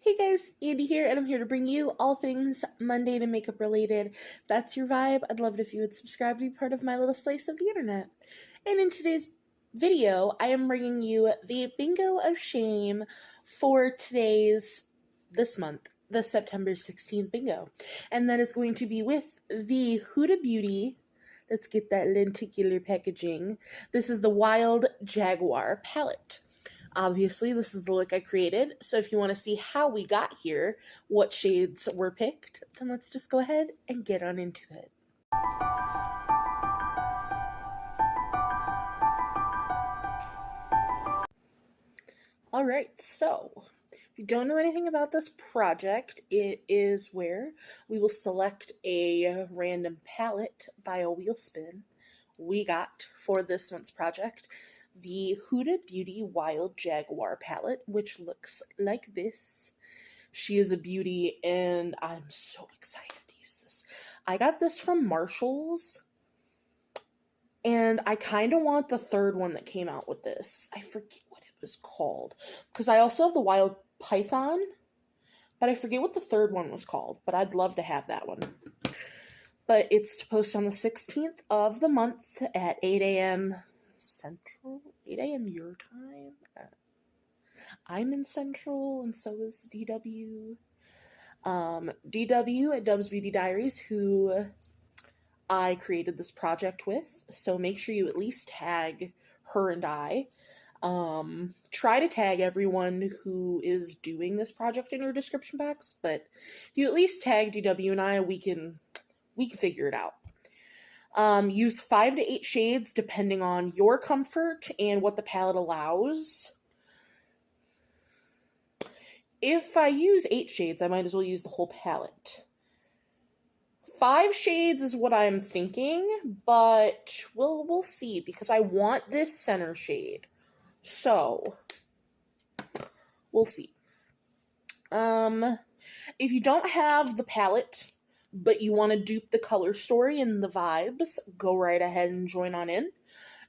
Hey guys, Andy here, and I'm here to bring you all things mundane and makeup related. If that's your vibe, I'd love it if you would subscribe to be part of my little slice of the internet. And in today's video, I am bringing you the Bingo of Shame for this month, the September 16th bingo. And that is going to be with the Huda Beauty. Let's get that lenticular packaging. This is the Wild Jaguar palette. Obviously, this is the look I created, so if you want to see how we got here, what shades were picked, then let's just go ahead and get on into it. Alright, so if you don't know anything about this project, it is where we will select a random palette by a wheel spin. We got, for this month's project, the Huda Beauty Wild Jaguar palette, which looks like this. She is a beauty, and I'm so excited to use this. I got this from Marshall's, and I kind of want the third one that came out with this. I forget what it was called, because I also have the Wild Python, but I forget what the third one was called, but I'd love to have that one. But it's to post on the 16th of the month at 8 a.m. Central, 8 a.m. your time. I'm in Central, and so is DW. DW at Dub's Beauty Diaries, who I created this project with. So make sure you at least tag her and I. Try to tag everyone who is doing this project in your description box. But if you at least tag DW and I, we can figure it out. Use 5 to 8 shades depending on your comfort and what the palette allows. If I use 8 shades, I might as well use the whole palette. 5 shades is what I'm thinking, but we'll see, because I want this center shade. So, we'll see. If you don't have the palette, but you want to dupe the color story and the vibes, go right ahead and join on in.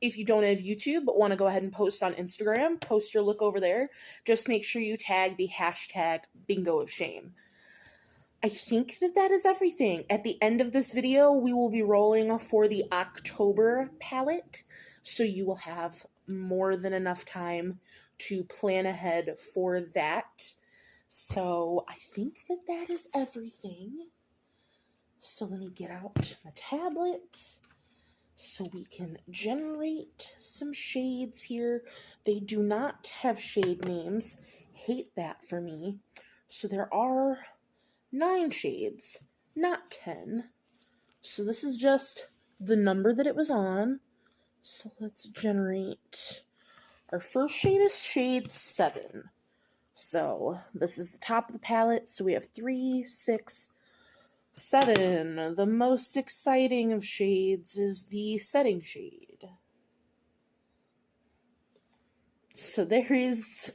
If you don't have YouTube but want to go ahead and post on Instagram, post your look over there. Just make sure you tag the hashtag Bingoofshame. I think that is everything. At the end of this video, we will be rolling for the October palette, so you will have more than enough time to plan ahead for that. So I think that is everything. So let me get out my tablet so we can generate some shades here. They do not have shade names. Hate that for me. So there are 9 shades, not 10. So this is just the number that it was on. So let's generate. Our first shade is shade 7. So this is the top of the palette. So we have 3, 6, 7. The most exciting of shades is the setting shade. So there is,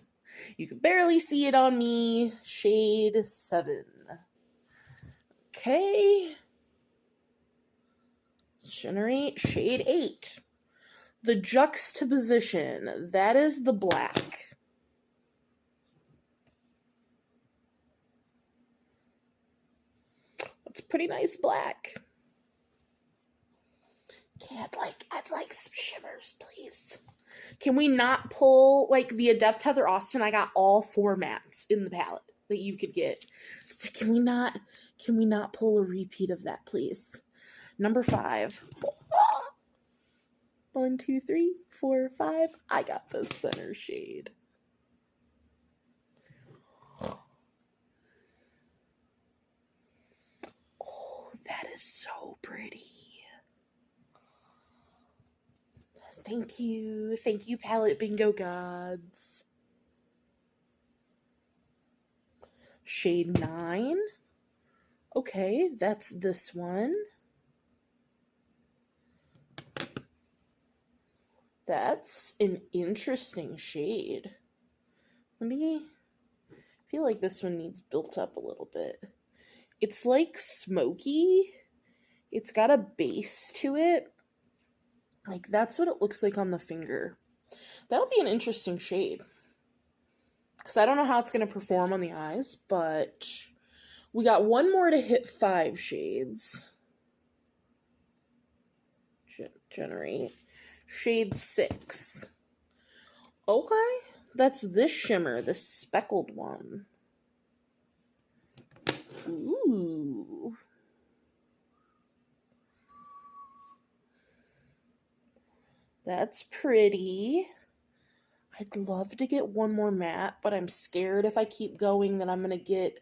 you can barely see it on me, shade 7. Okay. Generate shade 8. The juxtaposition, that is the black. It's pretty nice black. Okay, I'd like some shimmers, please. Can we not pull, like, the Adept Heather Austin? I got all 4 mattes in the palette that you could get. So can we not pull a repeat of that, please? Number 5. 1, 2, 3, 4, 5. I got the center shade. That is so pretty. Thank you. Thank you, palette bingo gods. Shade 9. Okay, that's this one. That's an interesting shade. I feel like this one needs built up a little bit. It's like smoky. It's got a base to it. Like, that's what it looks like on the finger. That'll be an interesting shade. because I don't know how it's going to perform on the eyes, but we got one more to hit 5 shades. Generate. Shade 6. Okay, that's this shimmer, the speckled one. Ooh. That's pretty. I'd love to get one more matte, but I'm scared if I keep going that I'm going to get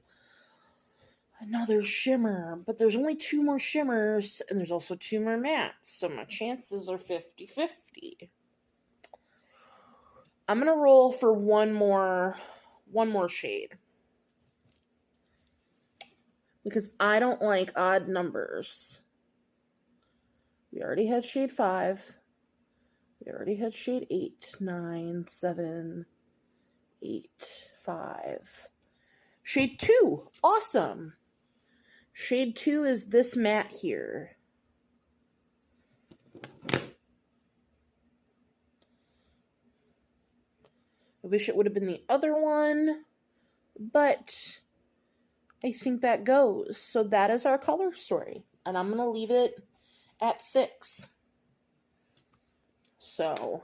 another shimmer. But there's only 2 more shimmers, and there's also 2 more mattes, so my chances are 50-50. I'm going to roll for one more shade. Because I don't like odd numbers. We already had shade 5. We already had shade 8, 9, 7, 8, 5. Shade 2. Awesome. Shade 2 is this matte here. I wish it would have been the other one, but I think that goes. So that is our color story, and I'm going to leave it at 6. So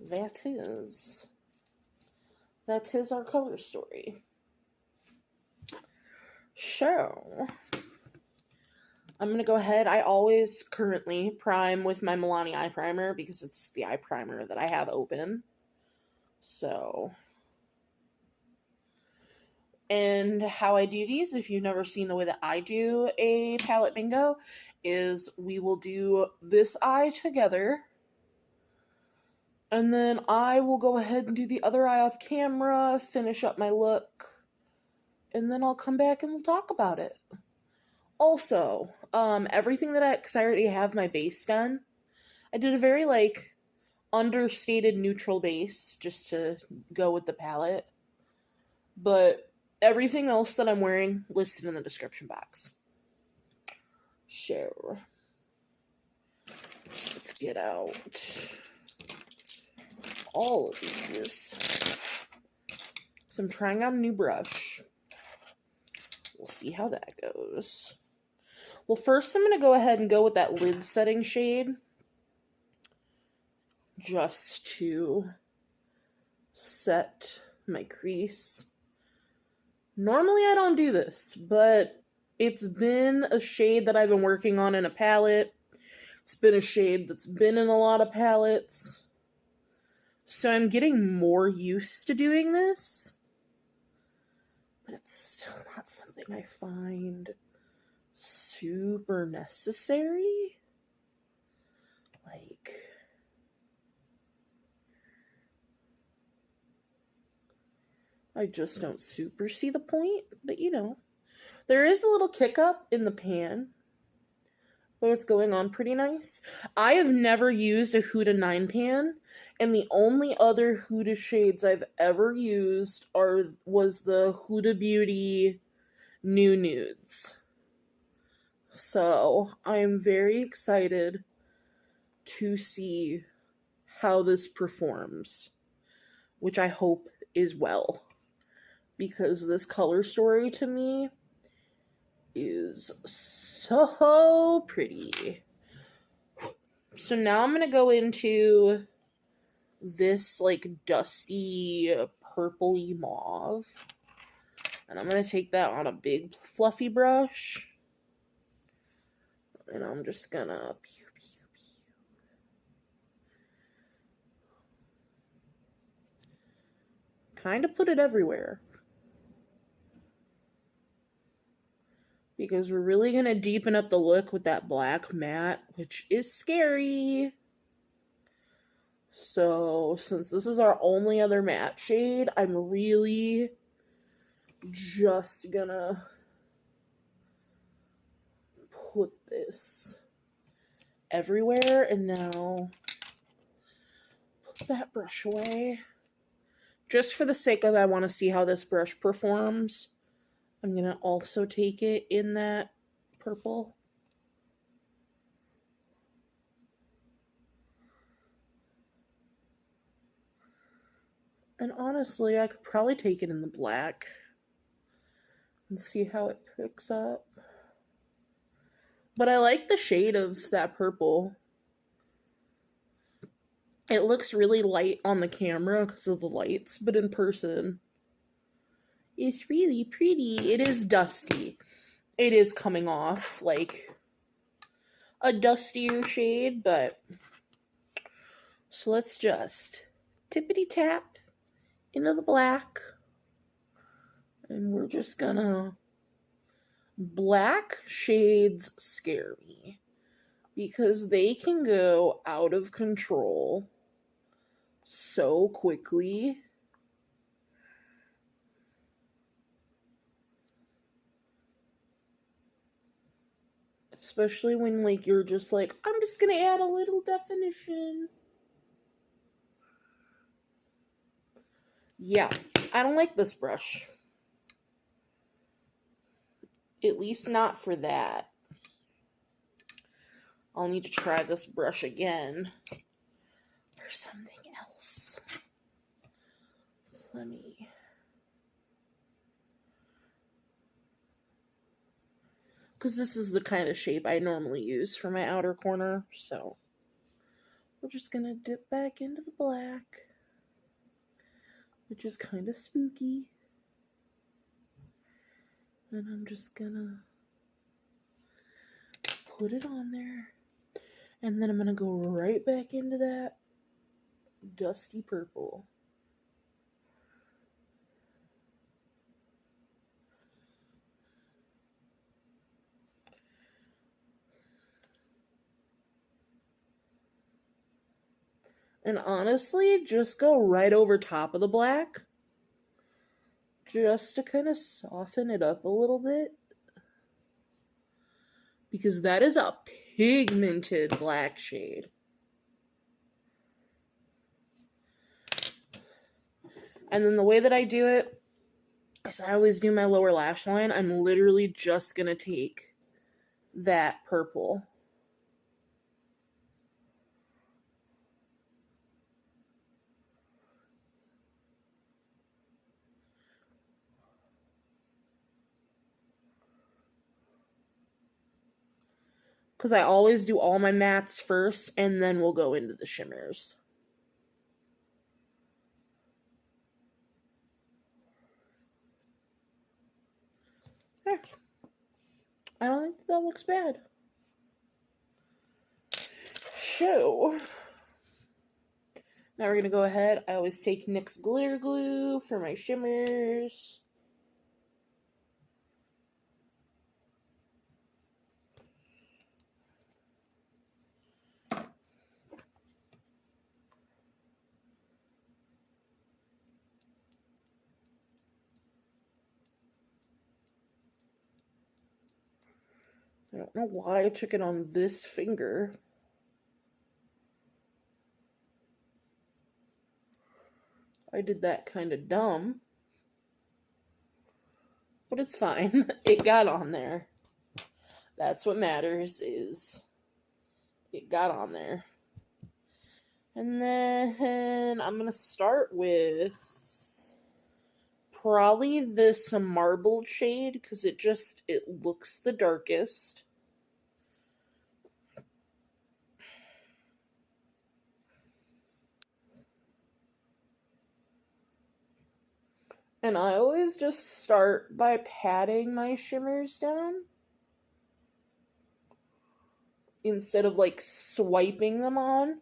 that is our color story. So I'm going to go ahead. I always currently prime with my Milani eye primer because it's the eye primer that I have open. So, and how I do these, if you've never seen the way that I do a palette bingo, is we will do this eye together, and then I will go ahead and do the other eye off camera, finish up my look, and then I'll come back and we'll talk about it. Also, everything that because I already have my base done, I did a very, understated neutral base just to go with the palette. But everything else that I'm wearing listed in the description box. So let's get out all of these. So I'm trying out a new brush. We'll see how that goes. Well, first I'm going to go ahead and go with that lid setting shade, just to set my crease. Normally I don't do this, but it's been a shade that I've been working on in a palette. It's been a shade that's been in a lot of palettes. So I'm getting more used to doing this. But it's still not something I find super necessary. I just don't super see the point, but there is a little kick up in the pan, but it's going on pretty nice. I have never used a Huda 9 pan, and the only other Huda shades I've ever used was the Huda Beauty New Nudes. So I am very excited to see how this performs, which I hope is well. Because this color story to me is so pretty. So now I'm going to go into this dusty purpley mauve. And I'm going to take that on a big fluffy brush. And I'm just going to kind of put it everywhere. Because we're really going to deepen up the look with that black matte, which is scary. So, since this is our only other matte shade, I'm really just gonna put this everywhere. And now, put that brush away. Just for the sake of I want to see how this brush performs, I'm going to also take it in that purple. And honestly, I could probably take it in the black and see how it picks up. But I like the shade of that purple. It looks really light on the camera because of the lights, but in person, it's really pretty. It is dusty. It is coming off like a dustier shade, but so let's just tippity tap into the black. And we're just gonna, black shades scare me because they can go out of control so quickly. Especially when like you're just like, I'm just gonna add a little definition. Yeah, I don't like this brush. At least not for that. I'll need to try this brush again for something else. Let me... because this is the kind of shape I normally use for my outer corner, so we're just gonna dip back into the black, which is kind of spooky. And I'm just gonna put it on there. And then I'm gonna go right back into that dusty purple. And honestly, just go right over top of the black. Just to kind of soften it up a little bit. Because that is a pigmented black shade. And then the way that I do it is I always do my lower lash line. I'm literally just going to take that purple. Because I always do all my mattes first, and then we'll go into the shimmers. There. I don't think that looks bad. So, now we're going to go ahead. I always take NYX glitter glue for my shimmers. I don't know why I took it on this finger. I did that kind of dumb. But it's fine. It got on there. That's what matters, is it got on there. And then I'm going to start with probably this marbled shade because it looks the darkest. And I always just start by patting my shimmers down instead of like swiping them on,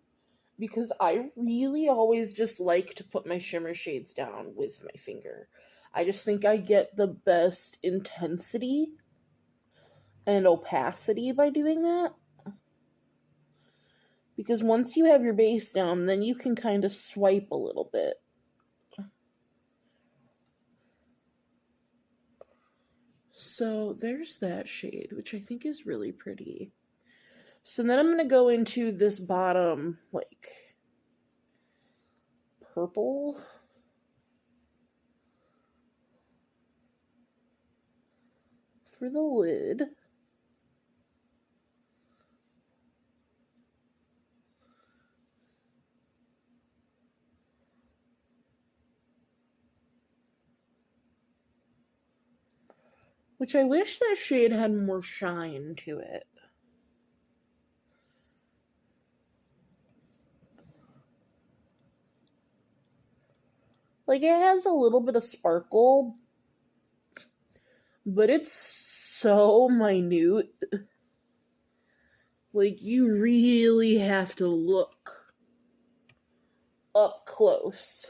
because I really always just like to put my shimmer shades down with my finger. I just think I get the best intensity and opacity by doing that. Because once you have your base down, then you can kind of swipe a little bit. So there's that shade, which I think is really pretty. So then I'm going to go into this bottom, like, purple. For the lid. which I wish that shade had more shine to it. Like, it has a little bit of sparkle, but it's so minute. Like, you really have to look up close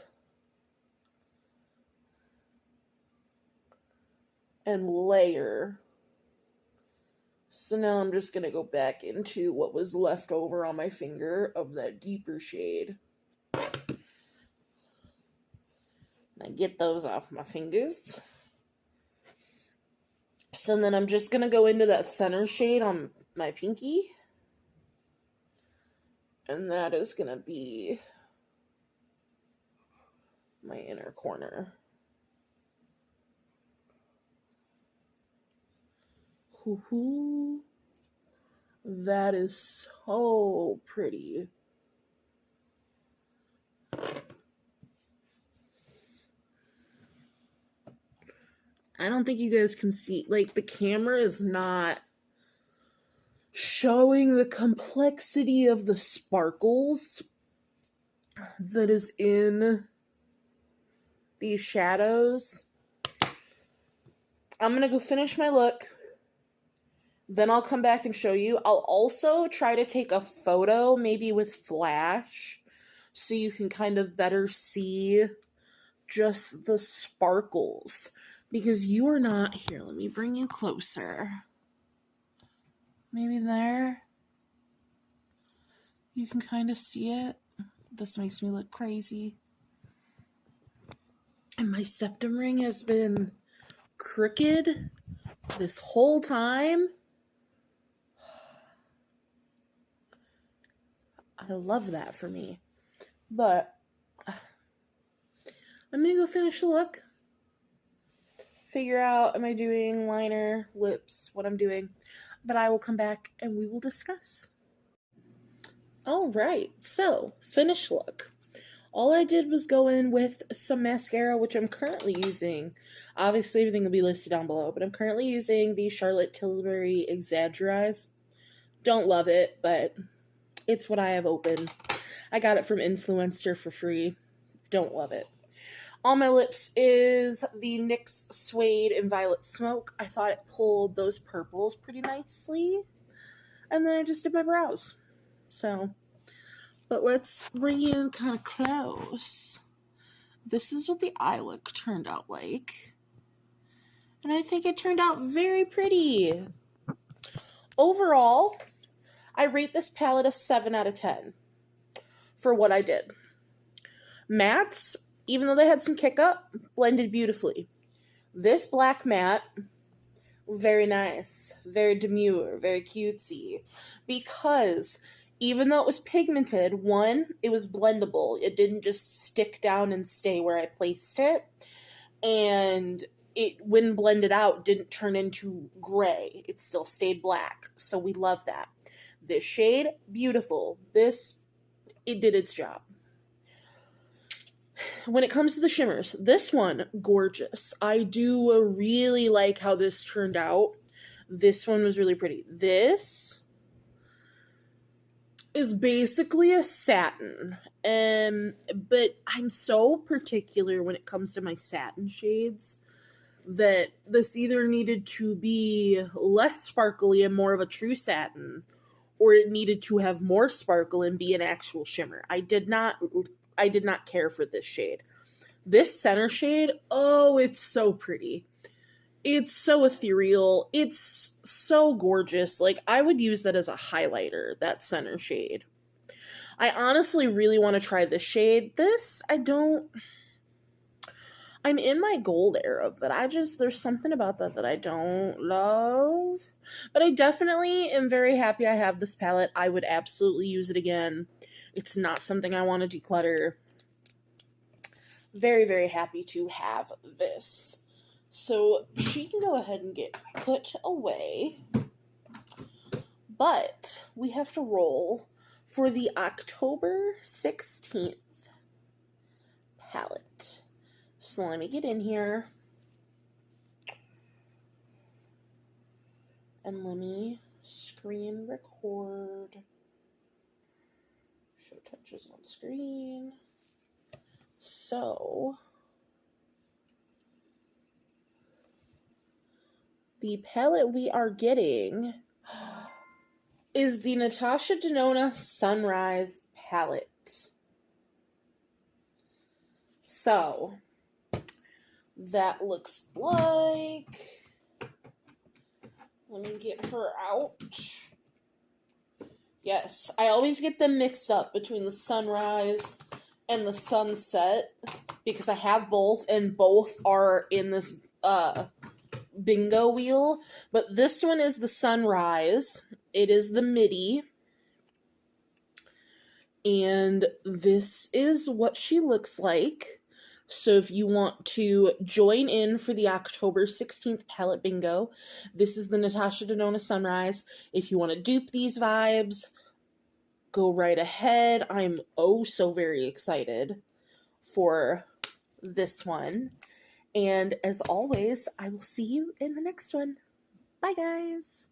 and layer. So now I'm just going to go back into what was left over on my finger of that deeper shade. I get those off my fingers. So then I'm just going to go into that center shade on my pinky. And that is going to be my inner corner. Hoo-hoo. That is so pretty. I don't think you guys can see, like, the camera is not showing the complexity of the sparkles that is in these shadows. I'm gonna go finish my look, then I'll come back and show you. I'll also try to take a photo, maybe with flash, so you can kind of better see just the sparkles. Because you are not... Here, let me bring you closer. Maybe there. You can kind of see it. This makes me look crazy. And my septum ring has been crooked this whole time. I love that for me. But I'm going to go finish the look. Figure out, am I doing liner, lips, what I'm doing. But I will come back and we will discuss. Alright, so, finished look. All I did was go in with some mascara, which I'm currently using. Obviously, everything will be listed down below, but I'm currently using the Charlotte Tilbury Exaggerize. Don't love it, but it's what I have open. I got it from Influencer for free. Don't love it. On my lips is the NYX Suede and Violet Smoke. I thought it pulled those purples pretty nicely. And then I just did my brows. So, but let's bring you in kind of close. This is what the eye look turned out like. And I think it turned out very pretty. Overall, I rate this palette a 7 out of 10 for what I did. Mattes, even though they had some kick up, blended beautifully. This black matte, very nice, very demure, very cutesy. Because even though it was pigmented, one, it was blendable. It didn't just stick down and stay where I placed it. And it, when blended out, didn't turn into gray. It still stayed black. So we love that. This shade, beautiful. This, it did its job. When it comes to the shimmers, this one, gorgeous. I do really like how this turned out. This one was really pretty. This is basically a satin. But I'm so particular when it comes to my satin shades that this either needed to be less sparkly and more of a true satin, or it needed to have more sparkle and be an actual shimmer. I did not care for this shade. This center shade, oh, it's so pretty. It's so ethereal. It's so gorgeous. Like, I would use that as a highlighter, that center shade. I honestly really want to try this shade. This, I'm in my gold era, but there's something about that I don't love. But I definitely am very happy I have this palette. I would absolutely use it again. It's not something I want to declutter. Very, very happy to have this. So she can go ahead and get put away. But we have to roll for the October 16th palette. So let me get in here. And let me screen record. Show touches on screen. So, the palette we are getting is the Natasha Denona Sunrise palette. So, that looks like... Let me get her out. Yes, I always get them mixed up between the sunrise and the sunset because I have both, and both are in this bingo wheel. But this one is the sunrise. It is the midi. And this is what she looks like. So if you want to join in for the October 16th palette bingo, this is the Natasha Denona Sunrise. If you want to dupe these vibes, go right ahead. I'm oh so very excited for this one. And as always, I will see you in the next one. Bye, guys.